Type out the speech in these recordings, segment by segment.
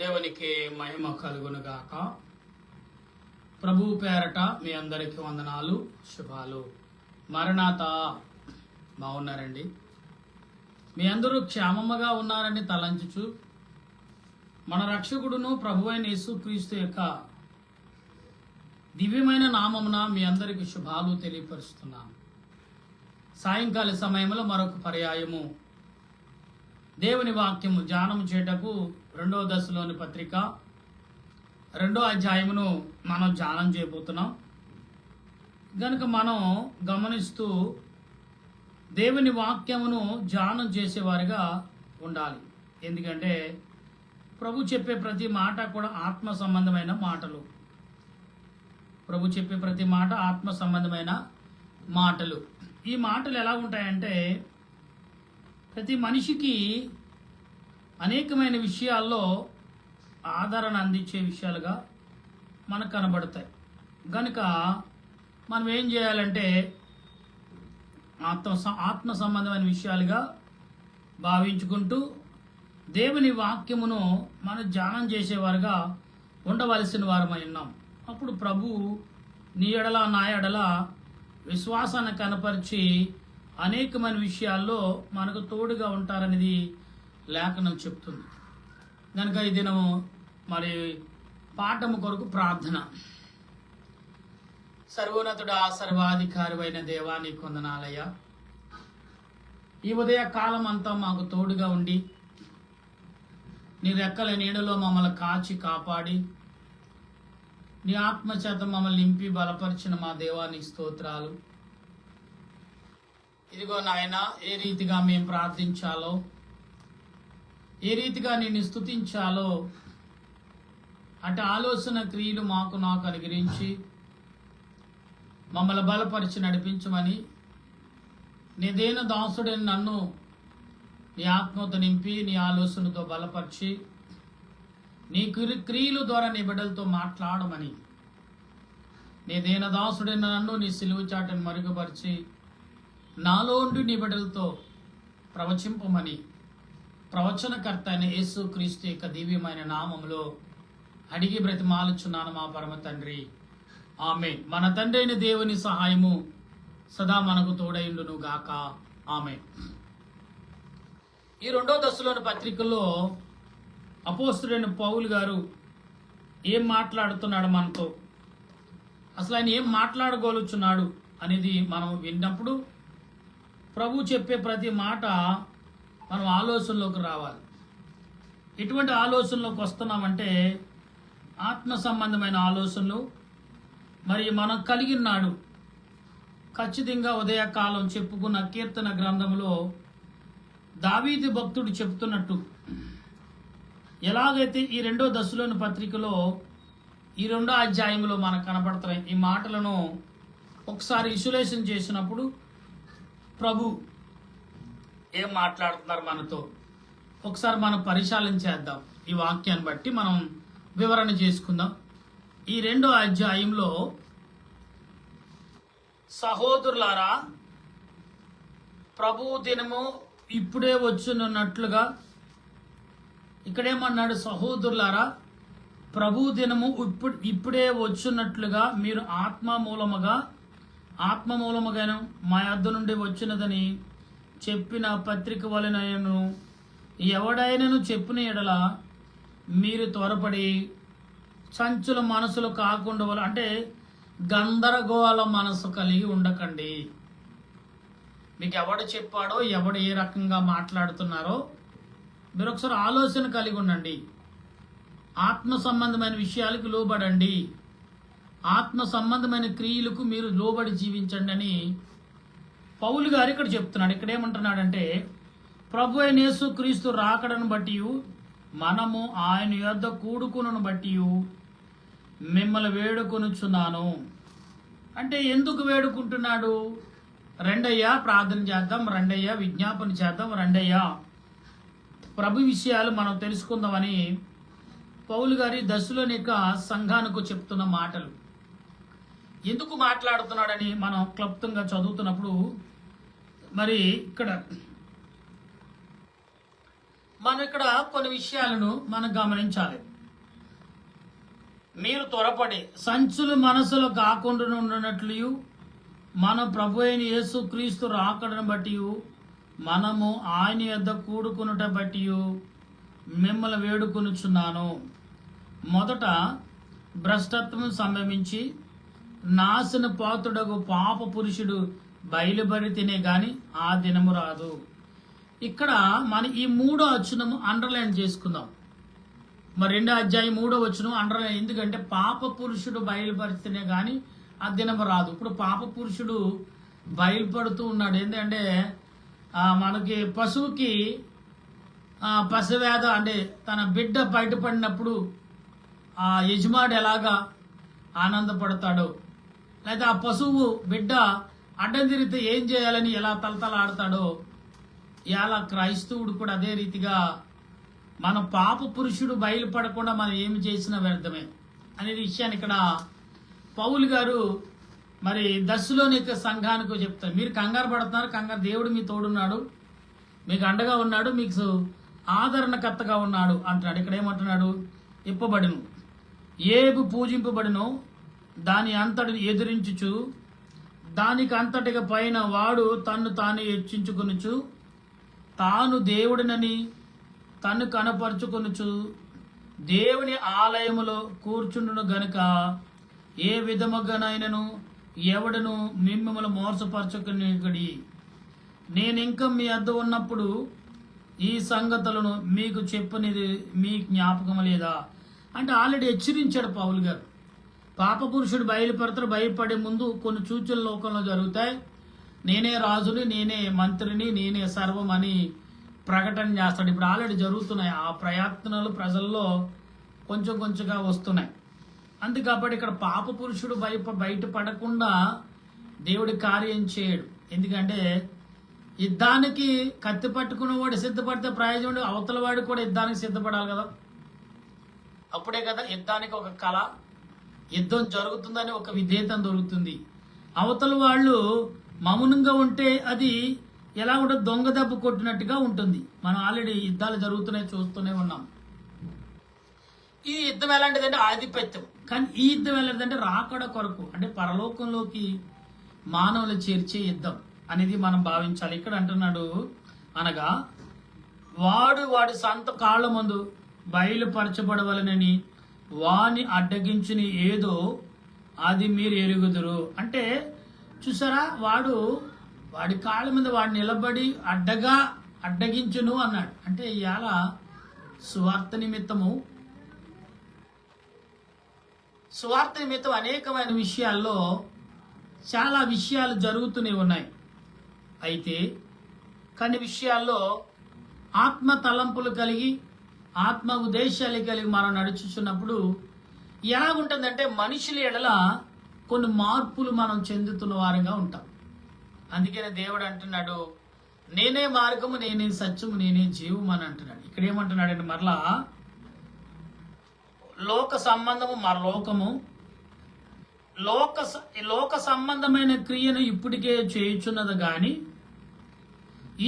దేవునికి మహిమ కలుగునుగాక. ప్రభు పేరట మీ అందరికీ వందనాలు, శుభాలు. మరణాత బాగున్నారండి? మీ అందరూ క్షేమముగా ఉన్నారని తలంచుచు మన రక్షకుడును ప్రభువైన యేసుక్రీస్తు యొక్క దివ్యమైన నామమున మీ అందరికీ శుభాలు తెలియపరుస్తున్నాను. సాయంకాల సమయంలో మరొక పర్యాయము దేవుని వాక్యము ధ్యానము చేయటకు 2వ దశలోని పత్రిక 2వ అధ్యాయమును మనం ధ్యానం చేయబోతున్నాం. గనుక మనం గమనిస్తూ దేవుని వాక్యమును ధ్యానం చేసేవారిగా ఉండాలి. ఎందుకంటే ప్రభు చెప్పే ప్రతి మాట కూడా ఆత్మ సంబంధమైన మాటలు. ప్రభు చెప్పే ప్రతి మాట ఆత్మ సంబంధమైన మాటలు. ఈ మాటలు ఎలా ఉంటాయంటే ప్రతి మనిషికి అనేకమైన విషయాల్లో ఆదరణ అందించే విషయాలుగా మనకు కనబడతాయి. కనుక మనం ఏం చేయాలంటే ఆత్మ సంబంధమైన విషయాలుగా భావించుకుంటూ దేవుని వాక్యమును మనం ధ్యానం చేసేవారుగా ఉండవలసిన వారమై ఉన్నాం. అప్పుడు ప్రభు నీ ఎడల నా ఎడల విశ్వాసాన్ని కనపరిచి అనేకమైన విషయాల్లో మనకు తోడుగా ఉంటారనేది లేఖనం చెప్తుంది. కనుక ఈ దినము మరి పాఠము కొరకు ప్రార్థన. సర్వోన్నతుడా సర్వాధికారి అయిన దేవా నీకు వందనాలయ్యా. ఈ ఉదయ కాలం అంతా మాకు తోడుగా ఉండి నీ రెక్కల నీడలో మమ్మల్ని కాచి కాపాడి నీ ఆత్మచేత మమ్మల్ని నింపి బలపరిచిన మా దేవానికి స్తోత్రాలు. ఇదిగో నాయన, ఏ రీతిగా మేము ప్రార్థించాలో, ఏ రీతిగా నిన్ను స్తుతించాలో అటు ఆలోచన క్రియలు నాకు అనుగ్రహించి మమ్మల్ని బలపరిచి నడిపించమని నీ దేన దాసుడని నన్ను నీ ఆత్మతో నింపి నీ ఆలోచనతో బలపరిచి నీ క్రియల ద్వారా నీ బిడ్డలతో మాట్లాడమని నీ దేన దాసుడైన నన్ను నీ సిలువ చాటను మరుగుపరిచి నాలో ఉండి నీ బిడ్డలతో ప్రవచింపమని ప్రవచనకర్త అయిన యేసు క్రీస్తు యొక్క దివ్యమైన నామములో అడిగి బ్రతిమాలుచున్నాను మా పరమ తండ్రి, ఆమేన్. మన తండ్రి అయిన దేవుని సహాయము సదా మనకు తోడైండును గాక, ఆమేన్. ఈ 2వ దశలోని పత్రికల్లో అపోస్తలుడైన పౌలు గారు ఏం మాట్లాడుతున్నాడు మనతో, అసలు ఆయన ఏం మాట్లాడగలుగుతున్నాడు అనేది మనం విన్నప్పుడు ప్రభు చెప్పే ప్రతి మాట మనం ఆలోచనలోకి రావాలి. ఎటువంటి ఆలోచనలోకి వస్తున్నామంటే ఆత్మ సంబంధమైన ఆలోచనలు మరి మనం కలిగినాడు. ఖచ్చితంగా ఉదయకాలం చెప్పుకున్న కీర్తన గ్రంథంలో దావీదు భక్తుడు చెప్తున్నట్టు ఎలాగైతే ఈ 2వ దశలోని పత్రికలో ఈ 2వ అధ్యాయంలో మనకు కనబడతాయి. ఈ మాటలను ఒకసారి విశ్లేషణ చేసినప్పుడు ప్రభు ఏం మాట్లాడుతున్నారు మనతో ఒకసారి మనం పరిశీలన చేద్దాం. ఈ వాక్యాన్ని బట్టి మనం వివరణ చేసుకుందాం. ఈ 2వ అధ్యాయంలో సహోదరులారా, ప్రభు దినము ఇప్పుడే వచ్చునున్నట్లుగా ఇక్కడేమన్నాడు? సహోదరులారా, ప్రభు దినము ఇప్పుడే వచ్చున్నట్లుగా మీరు ఆత్మ మూలముగాను మా యొద్ద నుండి వచ్చినదని చెప్పిన పత్రిక వలనను ఎవడైనను చెప్పిన ఎడల మీరు త్వరపడి చంచుల మనసులు కాకుండా అంటే గందరగోళ మనసు కలిగి ఉండకండి. మీకు ఎవడు చెప్పాడో, ఎవడు ఏ రకంగా మాట్లాడుతున్నారో మీరు ఒకసారి ఆలోచన కలిగి ఉండండి. ఆత్మ సంబంధమైన విషయాలకు లోబడండి. ఆత్మ సంబంధమైన క్రియలకు మీరు లోబడి జీవించండి అని పౌలు గారు ఇక్కడ చెప్తున్నాడు. ఇక్కడ ఏమంటున్నాడంటే ప్రభు అయిన యేసుక్రీస్తు రాకడను బట్టి మనము ఆయన యొద్ద కూడుకును బట్టి మిమ్మల్ని వేడుకొనుచున్నాను. అంటే ఎందుకు వేడుకుంటున్నాడు? రండయ్యా ప్రార్థన చేద్దాం, రండయ్యా విజ్ఞాపన చేద్దాం, రండయ్యా ప్రభు విషయాలు మనం తెలుసుకుందామని పౌలు గారి దశలోని యొక్క సంఘానికి చెప్తున్న మాటలు. ఎందుకు మాట్లాడుతున్నాడని మనం క్లుప్తంగా చదువుతున్నప్పుడు మరి మనం ఇక్కడ కొన్ని విషయాలను మనం గమనించాలి. మీరు త్వరపడి సంచులు మనసులో కాకుండా ఉండినట్లు మన ప్రభు అయిన యేసు క్రీస్తు రాకడను బట్టి మనము ఆయన యొద్ద కూడుకునుట బట్టి మిమ్మల్ని వేడుకొనుచున్నాను. మొదట భ్రష్టత్వం సంభవించి నాశన పాత్రుడగు పాప పురుషుడు బయలుబడితేనే గాని ఆ దినము రాదు. ఇక్కడ మన ఈ 3వ వచనము అండర్లైన్ చేసుకుందాం. మరి 2వ అధ్యాయం 3వ వచనం అండర్లైన్, ఎందుకంటే పాప పురుషుడు బయలుపరిస్తేనే గాని ఆ దినము రాదు. ఇప్పుడు పాప పురుషుడు బయలుపడుతూ ఉన్నాడు. ఏంటంటే మనకి పశువుకి పశువేద అంటే తన బిడ్డ బయటపడినప్పుడు ఆ యజమాడు ఎలాగా ఆనందపడతాడో, లేదా ఆ పశువు బిడ్డ అడ్డం తిరిగితే ఏం చేయాలని ఎలా తలతలాడతాడో, ఇలా క్రైస్తవుడు కూడా అదే రీతిగా మన పాప పురుషుడు బయలుపడకుండా మనం ఏమి చేసినా వ్యర్థమే అనే విషయాన్ని ఇక్కడ పౌలు గారు మరి దశలోనిక సంఘానికి చెప్తారు. మీరు కంగారు పడుతున్నారు, కంగారు, దేవుడు మీ తోడున్నాడు, మీకు అండగా ఉన్నాడు, మీకు ఆదరణకర్తగా ఉన్నాడు అంటున్నాడు. ఇక్కడ ఏమంటున్నాడు? ఇప్పబడును ఏబు పూజింపబడును దాని అంతటిని ఎదిరించుచు దానికి అంతటిగా పైన వాడు తన్ను తాను హెచ్చించుకొనుచు తాను దేవుడినని తన్ను కనపరుచుకొనుచు దేవుని ఆలయములో కూర్చుండును గనుక ఏ విధముగానైనను ఎవడను మిమ్మల్ని మోసపరచుకుని నేనింక మీ వద్ద ఉన్నప్పుడు ఈ సంగతులను మీకు చెప్పనిది మీ జ్ఞాపకం లేదా అంటే ఆల్రెడీ హెచ్చరించాడు పౌలు గారు. పాప పురుషుడు బయలుపడతారు, భయపడే ముందు కొన్ని సూచనలు లోకంలో జరుగుతాయి. నేనే రాజుని, నేనే మంత్రిని, నేనే సర్వం అని ప్రకటన చేస్తాడు. ఇప్పుడు ఆల్రెడీ జరుగుతున్నాయి. ఆ ప్రయత్నాలు ప్రజల్లో కొంచెం కొంచెంగా వస్తున్నాయి. అందుకప్పుడు ఇక్కడ పాప పురుషుడు బయటపడకుండా దేవుడి కార్యం చేయడు. ఎందుకంటే యుద్ధానికి కత్తి పట్టుకున్నవాడు సిద్ధపడితే ప్రయోజనం, అవతల వాడు కూడా యుద్ధానికి సిద్ధపడాలి కదా. అప్పుడే కదా యుద్ధానికి ఒక కళ, యుద్ధం జరుగుతుందని ఒక విధేయత దొరుకుతుంది. అవతల వాళ్ళు మౌనంగా ఉంటే అది ఎలా ఉంటుంది? దొంగ దెబ్బ కొట్టినట్టుగా ఉంటుంది. మనం ఆల్రెడీ యుద్ధాలు జరుగుతున్నాయి, చూస్తూనే ఉన్నాం. ఈ యుద్ధం ఎలాంటిదంటే ఆధిపత్యం. కానీ ఈ యుద్ధం ఎలాంటిదంటే రాకడ కొరకు, అంటే పరలోకంలోకి మానవులు చేర్చే యుద్ధం అనేది మనం భావించాలి. ఇక్కడ అంటున్నాడు, అనగా వాడి సొంత కాళ్ళ ముందు బయలుపరచబడవలనని వాని అడ్డగించుని ఏదో అది మీరు ఎరుగుదురు. అంటే చూసారా, వాడి కాళ్ళ మీద వాడు నిలబడి అడ్డగించును అన్నాడు. అంటే ఇవాళ సువార్త నిమిత్తం అనేకమైన విషయాల్లో చాలా విషయాలు జరుగుతూనే ఉన్నాయి. అయితే కొన్ని విషయాల్లో ఆత్మ తలంపులు కలిగి ఆత్మ ఉద్దేశాలు కలిగి మనం నడుచుచున్నప్పుడు ఎలాగుంటుందంటే మనుషుల ఎడల కొన్ని మార్పులు మనం చెందుతున్న వారంగా ఉంటాం. అందుకనే దేవుడు అంటున్నాడు, నేనే మార్గము, నేనే సత్యము, నేనే జీవము అని అంటున్నాడు. ఇక్కడ ఏమంటున్నాడంటే మరలా లోక సంబంధము మరలోకము, లోక సంబంధమైన క్రియను ఇప్పటికే చేయుచున్నది గాని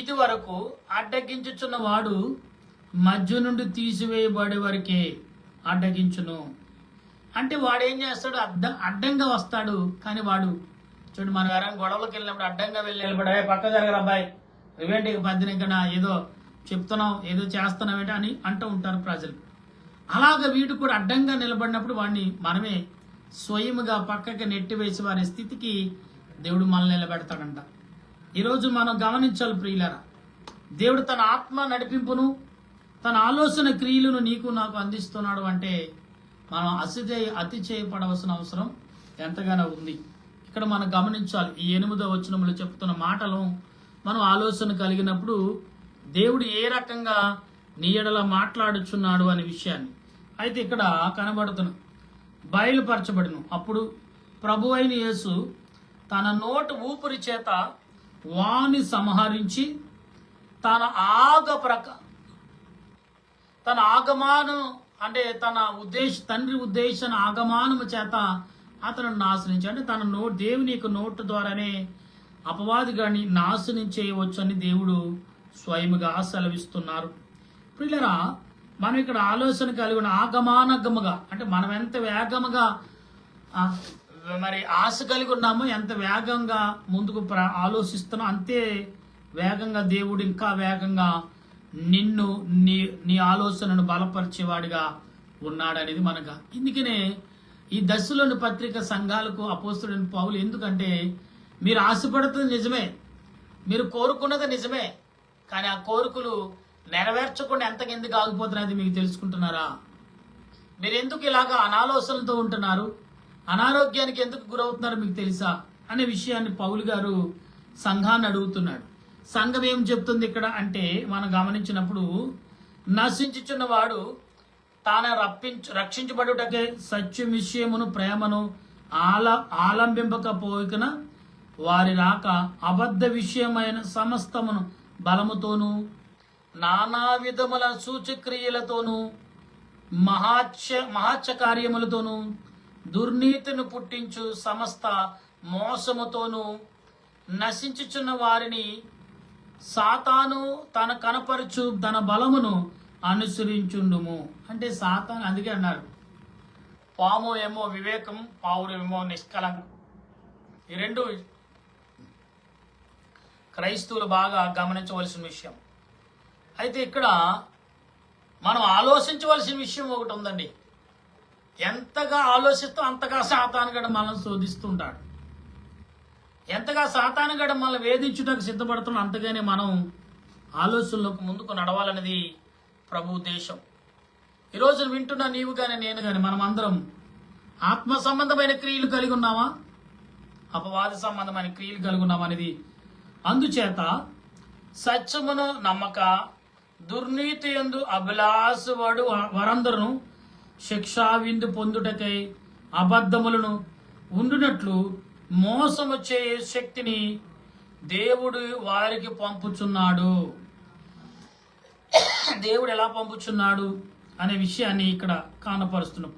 ఇది వరకు అడ్డగించుచున్న వాడు మధ్య నుండి తీసివేయబడే వరకే అడ్డగించును. అంటే వాడు ఏం చేస్తాడు? అడ్డంగా వస్తాడు. కానీ వాడు చూడు, మన ఎవరైనా గొడవలకు వెళ్ళినప్పుడు అడ్డంగా వెళ్ళి నిలబడే పక్క జరగరు అబ్బాయి, ఇవేంటి పద్దెనికనా ఏదో చెప్తున్నావు, ఏదో చేస్తున్నావేంటి అని అంటూ ఉంటారు ప్రజలు. అలాగ వీడు కూడా అడ్డంగా నిలబడినప్పుడు వాడిని మనమే స్వయముగా పక్కకి నెట్టివేసి వారి స్థితికి దేవుడు మనల్ని నిలబెడతాడంట. ఈరోజు మనం గమనించాలి ప్రియులారా, దేవుడు తన ఆత్మ నడిపింపును తన ఆలోచన క్రియలను నీకు నాకు అందిస్తున్నాడు అంటే మనం అతి చేయపడవలసిన అవసరం ఎంతగానో ఉంది. ఇక్కడ మనం గమనించాలి. ఈ 8వ వచనంలో చెప్తున్న మాటలు మనం ఆలోచన కలిగినప్పుడు దేవుడు ఏ రకంగా నీ ఎడల మాట్లాడుచున్నాడు అనే విషయాన్ని అయితే ఇక్కడ కనబడుతున్న బయలుపరచబడిను. అప్పుడు ప్రభు అయిన యేసు తన నోటి ఊపిరి చేత వాని సంహరించి తన ఆగమానం అంటే తండ్రి ఉద్దేశం ఆగమానము చేత అతను నాశనించి, అంటే దేవుని యొక్క నోటు ద్వారానే అపవాది గాని నాశనం చేయవచ్చు అని దేవుడు స్వయముగా సెలవిస్తున్నారు. ప్రియులరా, మనం ఇక్కడ ఆలోచన కలిగి ఉన్న ఆగమానగముగా అంటే మనం ఎంత వేగముగా మరి ఆశ కలిగి ఉన్నామో ఎంత వేగంగా ముందుకు ఆలోచిస్తున్నాం అంతే వేగంగా దేవుడు ఇంకా వేగంగా నిన్ను నీ ఆలోచనను బలపరిచేవాడిగా ఉన్నాడనేది మనగా. ఇందుకనే ఈ దశలోని పత్రిక సంఘాలకు అపోస్తుడైన పౌలు ఎందుకంటే మీరు ఆశపడుతుంది నిజమే, మీరు కోరుకున్నది నిజమే, కానీ ఆ కోరికలు నెరవేర్చకుండా ఎంతకెందుకు ఆగిపోతున్నది మీకు తెలుసుకుంటున్నారా? మీరు ఎందుకు ఇలాగా అనాలోచనలతో ఉంటున్నారు, అనారోగ్యానికి ఎందుకు గురవుతున్నారు మీకు తెలుసా అనే విషయాన్ని పౌలు గారు సంఘాన్ని అడుగుతున్నాడు. సంఘం ఏం చెప్తుంది ఇక్కడ అంటే మనం గమనించినప్పుడు నశించుచున్న వాడు తాను రక్షించబడుటకే సత్యం విషయమును ప్రేమను ఆలంబింపకపోయిన వారి రాక అబద్ధ విషయమైన సమస్తమును బలముతోనూ నానా విధముల సూచక్రియలతోనూ మహాత్య కార్యములతోనూ దుర్నీతిని పుట్టించు సమస్త మోసముతోనూ నశించుచున్న వారిని సాతాను తన కనపరచు తన బలమును అనుసరించుండుము. అంటే సాతాను అందుకే అన్నాడు, పాము ఏమో వివేకం, పావురేమో నిష్కలంకం. ఈ రెండు క్రైస్తవులు బాగా గమనించవలసిన విషయం. అయితే ఇక్కడ మనం ఆలోచించవలసిన విషయం ఒకటి ఉందండి. ఎంతగా ఆలోచిస్తూ అంతగా సాతానుగడ మనల్ని శోధిస్తుంటాడు. ఎంతగా సాతానుగడ మనల్ని వేధించుటకు సిద్ధపడుతున్నాం అంతగానే మనం ఆలోచనలకు ముందుకు నడవాలనేది ప్రభు ఉద్దేశం. ఈరోజు వింటున్న నీవు కానీ నేను కానీ మనం అందరం ఆత్మ సంబంధమైన క్రియలు కలిగి ఉన్నామా, అపవాద సంబంధమైన క్రియలు కలిగి ఉన్నామా అనేది. అందుచేత సత్యమును నమ్మక దుర్నీతి యందు అభిలాషవాడు వరందరును శిక్షా విందు పొందుటకై అబద్ధములను ఉండునట్లు మోసము చేయే శక్తిని దేవుడు వారికి పంపుచున్నాడు. దేవుడు ఎలా పంపుచున్నాడు అనే విషయాన్ని ఇక్కడ కానపరుస్తున్నాడు.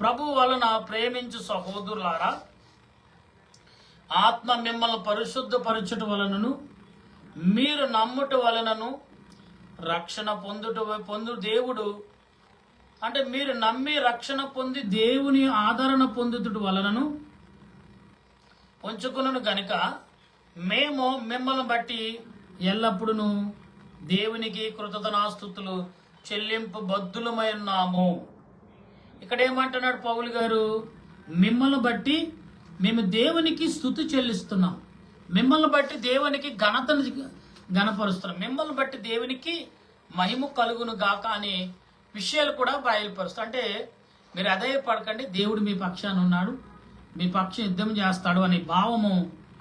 ప్రభు వలన ప్రేమించు సహోదరులారా, ఆత్మ మిమ్మల్ని పరిశుద్ధపరచుట వలనను మీరు నమ్ముట వలనను రక్షణ పొందు దేవుడు అంటే మీరు నమ్మి రక్షణ పొంది దేవుని ఆదరణ పొందుట వలనను ఉంచుకును గనుక మేము మిమ్మల్ని బట్టి ఎల్లప్పుడూ దేవునికి కృతజ్ఞతాస్తుతులు చెల్లింపు బద్దులమై ఉన్నాము. ఇక్కడ ఏమంటున్నాడు పౌలు గారు, మిమ్మల్ని బట్టి మేము దేవునికి స్తుతి చెల్లిస్తున్నాం, మిమ్మల్ని బట్టి దేవునికి ఘనతను గణపరుస్తున్నాం, మిమ్మల్ని బట్టి దేవునికి మహిమ కలుగును గాక అనే విషయాలు కూడా బయలుపరుస్తాం. అంటే మీరు అధైర్యపడకండి, దేవుడు మీ పక్షాన ఉన్నాడు, మీ పక్షం యుద్ధం చేస్తాడు అనే భావము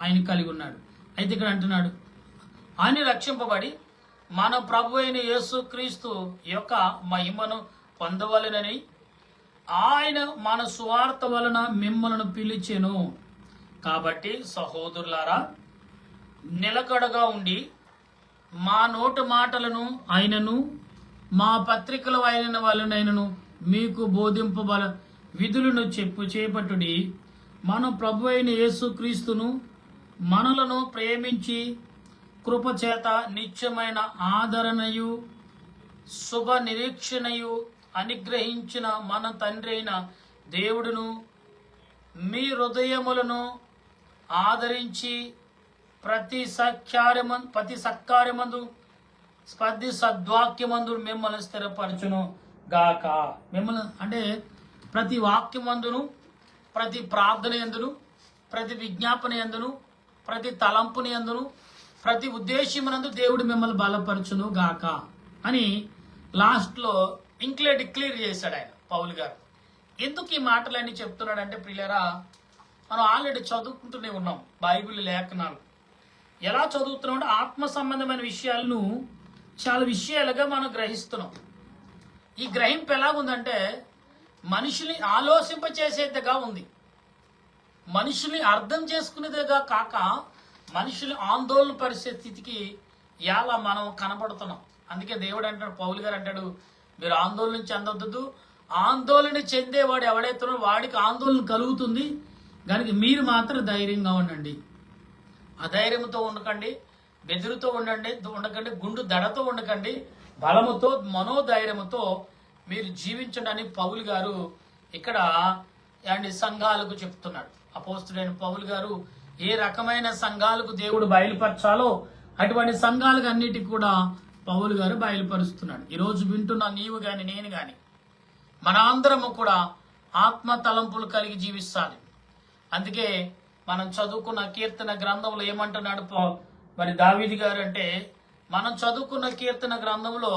ఆయన కలిగి ఉన్నాడు. అయితే ఇక్కడ అంటున్నాడు, ఆయన రక్షింపబడి మన ప్రభు అయిన యేసుక్రీస్తు యొక్క మహిమను పొందవలెనని ఆయన మన సువార్త వలన మిమ్మల్ని పిలిచెను. కాబట్టి సహోదరులారా, నిలకడగా ఉండి మా నోటి మాటలను ఆయనను మా పత్రికల అయిన వలనైనను మీకు బోధింపబల విధులను చేపట్టుడి. మన ప్రభు అయిన యేసుక్రీస్తును మనలను ప్రేమించి కృపచేత నిత్యమైన ఆదరణయు శుభ నిరీక్షణయు అనుగ్రహించిన మన తండ్రి అయిన దేవుడును మీ హృదయములను ఆదరించి ప్రతి సత్కార్యమందు ప్రతి సద్వాక్యమందు మిమ్మల్ని స్థిరపరచును గాక. మిమ్మల్ని అంటే ప్రతి వాక్యమందును, ప్రతి ప్రార్థన యందును, ప్రతి విజ్ఞాపన యందును, ప్రతి తలంపుని యందును, ప్రతి ఉద్దేశమునందు దేవుడు మిమ్మల్ని బలపరచును గాక అని లాస్ట్లో డిక్లేర్ చేశాడు ఆయన పౌలు గారు. ఎందుకు ఈ మాటలన్నీ చెప్తున్నాడంటే ప్రియులారా, మనం ఆల్రెడీ చదువుకుంటూనే ఉన్నాం బైబిల్ లేఖనాలు. ఎలా చదువుతున్నాం అంటే ఆత్మ సంబంధమైన విషయాలను చాలా విషయాలుగా మనం గ్రహిస్తున్నాం. ఈ గ్రహింపు ఎలాగుందంటే మనుషుల్ని ఆలోచింపచేసేదిగా ఉంది, మనుషుల్ని అర్థం చేసుకునేదిగా కాక మనుషుల్ని ఆందోళన పరిచే స్థితికి ఎలా మనం కనబడుతున్నాం. అందుకే దేవుడు అంటాడు, పౌలు గారు అంటాడు, మీరు ఆందోళన చెందొద్దు, ఆందోళన చెందేవాడు ఎవడైతున్నాడో వాడికి ఆందోళన కలుగుతుంది, కనుక మీరు మాత్రం ధైర్యంగా ఉండండి. అధైర్యంతో ఉండకండి, బెదురుతో ఉండకండి, గుండు దడతో ఉండకండి, బలముతో మనోధైర్యముతో మీరు జీవించండి పౌలు గారు ఇక్కడ సంఘాలకు చెప్తున్నాడు. అపోస్తుడైన పౌలు గారు ఏ రకమైన సంఘాలకు దేవుడు బయలుపరచాలో అటువంటి సంఘాలకు అన్నిటికీ కూడా పౌలు గారు బయలుపరుస్తున్నాడు. ఈరోజు వింటున్న నీవు గాని నేను గాని మన అందరము కూడా ఆత్మ తలంపులు కలిగి జీవిస్తాలి. అందుకే మనం చదువుకున్న కీర్తన గ్రంథంలో ఏమంటున్నాడు మరి దావీదు గారు అంటే, మనం చదువుకున్న కీర్తన గ్రంథంలో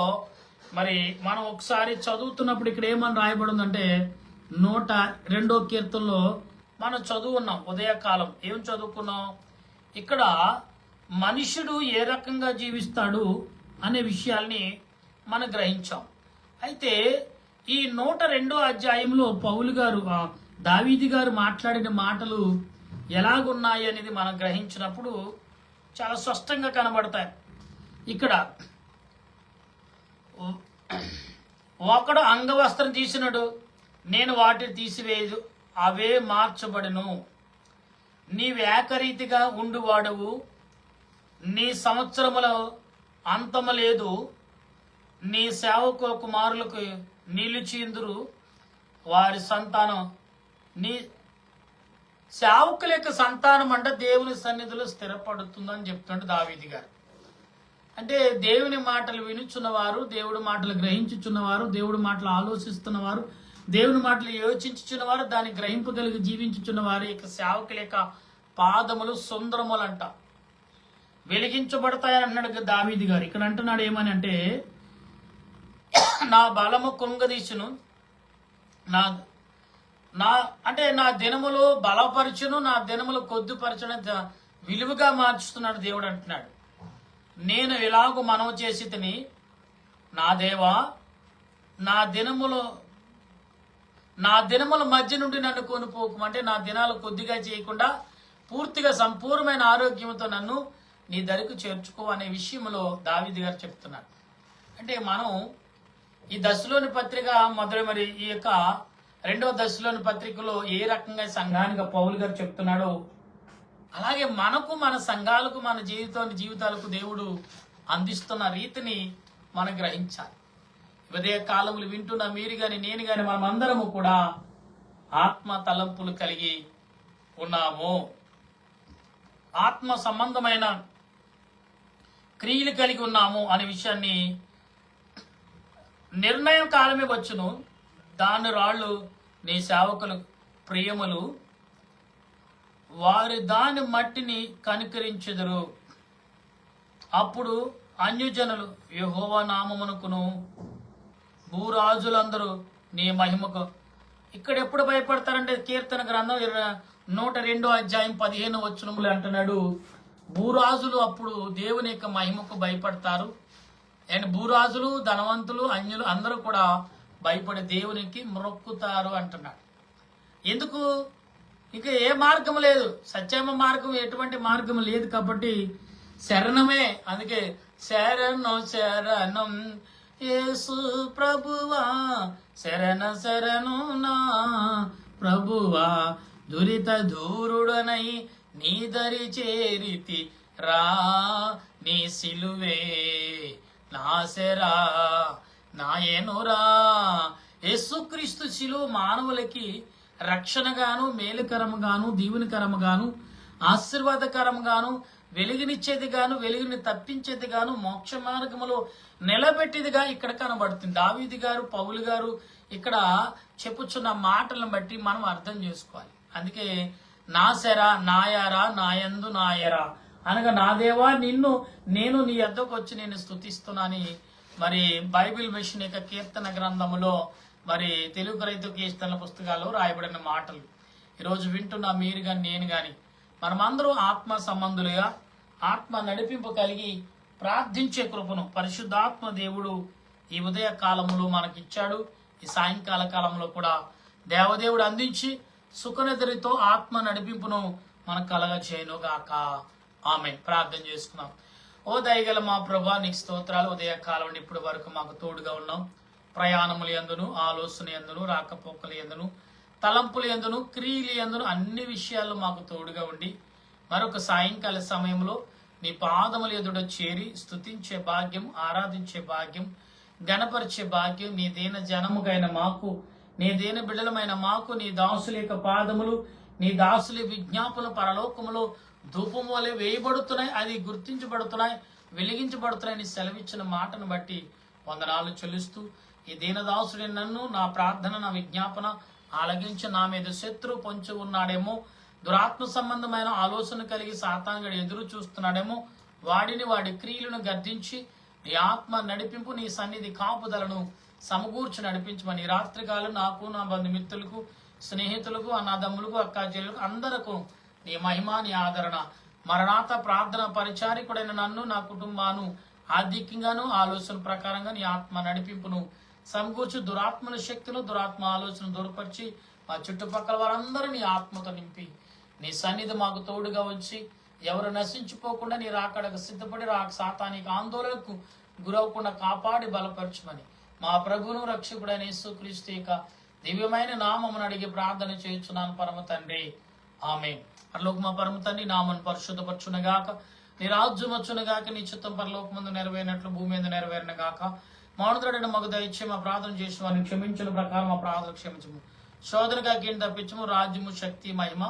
మరి మనం ఒకసారి చదువుతున్నప్పుడు ఇక్కడ ఏమని రాయబడిందంటే 102వ కీర్తనలో మనం చదువుకున్నాం. ఉదయకాలం ఏం చదువుకున్నాం? ఇక్కడ మనుషుడు ఏ రకంగా జీవిస్తాడు అనే విషయాల్ని మనం గ్రహించాం. అయితే ఈ 102వ అధ్యాయంలో పౌలు గారు దావీదు గారు మాట్లాడిన మాటలు ఎలాగున్నాయి అనేది మనం గ్రహించినప్పుడు చాలా స్పష్టంగా కనబడతాయి. ఇక్కడ ఒకడు అంగవస్త్రం తీసినడు, నేను వాటిని తీసివేయదు, అవే మార్చబడును. నీవు ఏకరీతిగా ఉండువాడవు, నీ సంవత్సరముల అంతము లేదు, నీ సేవకుల కుమారులకు నిలిచిందురు, వారి సంతానం నీ సేవకుల యొక్క సంతానం అంటే దేవుని సన్నిధిలో స్థిరపడుతుందని చెప్తుంటే దావీదు గారు. అంటే దేవుని మాటలు వినుచున్నవారు, దేవుడి మాటలు గ్రహించుచున్నవారు, దేవుడి మాటలు ఆలోచిస్తున్నవారు, దేవుని మాటలు యోచించుచున్నవారు, దాన్ని గ్రహింపగలిగి జీవించుచున్నవారు యొక్క సేవకుల యొక్క పాదములు సుందరములంట, వెలిగించబడతాయని అన్నాడు దావీదు గారు. ఇక్కడ అంటున్నాడు ఏమని అంటే, నా బలము కుంగదీసును, నా దినములు బలపరచును, నా దినములు కొద్దిపరచును విలువగా మార్చుతున్నాడు దేవుడు అంటున్నాడు. నేను ఇలాగూ మనవి చేసి తిని, నా దేవా నా దినముల మధ్య నుండి నన్ను కొనుపోకమంటే, నా దినాలు కొద్దిగా చేయకుండా పూర్తిగా సంపూర్ణమైన ఆరోగ్యంతో నన్ను నీ దరికి చేర్చుకో అనే విషయంలో దావీదు గారు చెప్తున్నాడు. అంటే మనం ఈ దశలోని పత్రిక మరి ఈ యొక్క 2వ దశలోని పత్రికలో ఏ రకంగా సంఘానికి పౌలు గారు చెప్తున్నాడో, అలాగే మనకు మన సంఘాలకు మన జీవితాలకు దేవుడు అందిస్తున్న రీతిని మనం గ్రహించాలి. ఉదయ కాలములు వింటున్న మీరు గాని నేను గాని మనమందరము కూడా ఆత్మ తలంపులు కలిగి ఉన్నాము. ఆత్మ సంబంధమైన క్రియలు కలిగి ఉన్నాము అనే విషయాన్ని నిర్ణయం కాలమే వచ్చును, దాని రాళ్ళు నీ సేవకులు ప్రియములు, వారి దాని మట్టిని కనికరించెదరు. అప్పుడు అన్యజనులు యెహోవా నామమునకును భూరాజులందరూ నీ మహిమకు. ఇక్కడ ఎప్పుడు భయపడతారంటే కీర్తన గ్రంథం 102వ అధ్యాయం 15వ వచనములు అంటున్నాడు, భూరాజులు అప్పుడు దేవుని యొక్క మహిమకు భయపడతారు. అండ్ భూరాజులు, ధనవంతులు, అన్యులు అందరూ కూడా భయపడి దేవునికి మొక్కుతారు అంటున్నాడు. ఎందుకు? ఇంకా ఏ మార్గం లేదు, సత్యమ మార్గం ఎటువంటి మార్గం లేదు కాబట్టి శరణమే. అందుకే శరణం శరణం యేసు ప్రభువా, శరణ శరణు నా ప్రభువా, దురిత దూరుడనై నీ దరి చేరితి రా, నీ సిలువే నాశరా నాయనురా. యేసుక్రీస్తు శిలువ మానవులకి రక్షణగాను, మేలుకరముగాను, దీవునికరముగాను, ఆశీర్వాదకరముగాను, వెలుగునిచ్చేదిగాను, వెలుగుని తప్పించేదిగాను, మోక్ష మార్గములో నిలబెట్టేదిగా ఇక్కడ కనబడుతుంది. దావీదు గారు, పౌలు గారు ఇక్కడ చెప్పుచున్న మాటలను బట్టి మనం అర్థం చేసుకోవాలి. అందుకే నా శరా నాయారా నాయందు నాయరా అనగా, నా దేవా నేను నీ యొద్దకు వచ్చి నేను స్తుతిస్తున్నాని మరి బైబిల్ మిషన్ యొక్క కీర్తన గ్రంథములో మరి తెలుగు రైతు కీర్తనల పుస్తకాల్లో రాయబడిన మాటలు ఈరోజు వింటున్న మీరు గాని నేను గాని మనమందరూ ఆత్మ సంబంధులుగా ఆత్మ నడిపింపు కలిగి ప్రార్థించే కృపను పరిశుద్ధాత్మ దేవుడు ఈ ఉదయ కాలంలో మనకిచ్చాడు. ఈ సాయంకాల కాలంలో కూడా దేవదేవుడు అందించి సుఖనిద్రతో ఆత్మ నడిపింపును మనకు కలగచేయను గాక. ఆమేన్. ప్రార్థన చేసుకున్నాం. ఓ దయగల మా ప్రభా, నీకు స్తోత్రాలు. ఉదయ కాలం ఇప్పటి వరకు మాకు తోడుగా ఉన్నాం. ప్రయాణములు ఎందును, ఆలోచన ఎందును, రాకపోకలు ఎందును, తలంపులు ఎందును, క్రియలు ఎందును, అన్ని విషయాల్లో మాకు తోడుగా ఉండి మరొక సాయంకాల సమయంలో నీ పాదముల ఎదుట చేరి స్తుతించే భాగ్యం, ఆరాధించే భాగ్యం గణపరిచే భాగ్యం నీ దీన జనముకైన మాకు, నీ దీన బిడ్డలమైన మాకు, నీ దాసుల యొక్క పాదములు, నీ దాసుల విజ్ఞాపనలు పరలోకములో ధూపం వలె వేయబడుతున్నాయి, అది గుర్తించబడుతున్నాయి, వెలిగించబడుతున్నాయి. నీ సెలవిచ్చిన మాటను బట్టి వందనాలు చెల్లిస్తూ, ఈ దీనదాసుడి నన్ను, నా ప్రార్థన, నా విజ్ఞాపన ఆలగించి నా మీద శత్రువు పొంచి ఉన్నాడేమో, దురాత్మ సంబంధమైన ఆలోచన కలిగి సాతానుడు ఎదురు చూస్తున్నాడేమో, వాడిని వాడి క్రియలను గద్దించి నీ ఆత్మ నడిపింపు, నీ సన్నిధి కాపుదలను సమకూర్చి నడిపించమని రాత్రికాలం నాకు, నా బంధుమిత్రులకు, స్నేహితులకు, అన్నదమ్ములకు, అక్కాచెల్లులకు అందరకు నీ మహిమ, నీ ఆదరణ, మరణాత ప్రార్థన పరిచారికుడైన నన్ను, నా కుటుంబాను ఆర్థికంగాను ఆలోచన ప్రకారంగా నీ ఆత్మ నడిపింపును సమకూర్చి దురాత్మల శక్తులు, దురాత్మ ఆలోచన దూరపరిచి మా చుట్టుపక్కల వారందరూ నీ ఆత్మతో నింపి నీ సన్నిధి మాకు తోడుగా వచ్చి ఎవరు నశించిపోకుండా నీ రాకడకు సిద్ధపడి సాతానికి ఆందోళనకు గురవకుండా కాపాడి బలపరచమని మా ప్రభువును రక్షకుడైన యేసుక్రీస్తు యొక్క దివ్యమైన నామమును అడిగి ప్రార్థన చేయుచున్నాను పరమ తండ్రి, ఆమేన్. పరలోక మా పరమ తండ్రి, నామను పరిశుద్ధపరచునగాక, నీ రాజ్యం వచ్చునగాక, నీ చిత్తం పరలోకమందు నెరవేరినట్లు భూమి మీద నెరవేరినగాక. మౌనతుడైన మగ దయచే మా ప్రార్థన చేసిన వారిని క్షమించిన ప్రకారం మా ప్రార్థన క్షమించము, శోధనగా గీని తప్పించము, రాజ్యము, శక్తి, మహిమ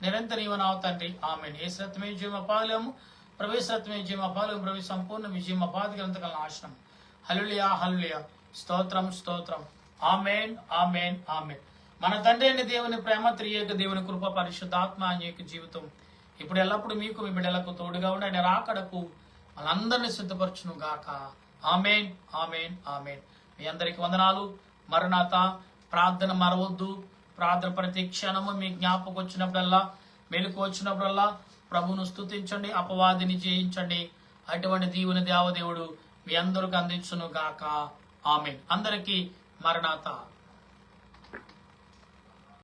నిరంతర నీవనావు తండ్రి, ఆమేన్. ఏ సత్యమే విజయం అపాలము, ప్రవేశత్వమే విజయం అపాలము, ప్రవేశ సంపూర్ణ విజయం అపాధి గ్రంథకాల నాశనం. హల్లెలూయా, హల్లెలూయా, స్తోత్రం, స్తోత్రం. ఆమేన్, ఆమేన్, ఆమేన్. మన తండ్రి అయిన దేవుని ప్రేమ, త్రియేక దేవుని కృప, పరిశుద్ధాత్మ అనేక జీవితం ఇప్పుడు ఎల్లప్పుడు మీకు, మీ బిడ్డలకు తోడుగా ఉండి ఆయన రాకడకు మనందరినీ సిద్ధపరచును గాక. ఆమేన్, ఆమేన్, ఆమేన్. మీ అందరికి వందనాలు. మరణాత ప్రార్థన మరవద్దు. ప్రార్థన ప్రతి క్షణము మీ జ్ఞాపకం వచ్చినప్పుడల్లా, మెలకు వచ్చినప్పుడల్లా ప్రభువును స్తుతించండి, అపవాదిని జయించండి. అటువంటి దీవుని దేవదేవుడు మీ అందరికి అందించును గాక. ఆమేన్. అందరికీ మరణాత.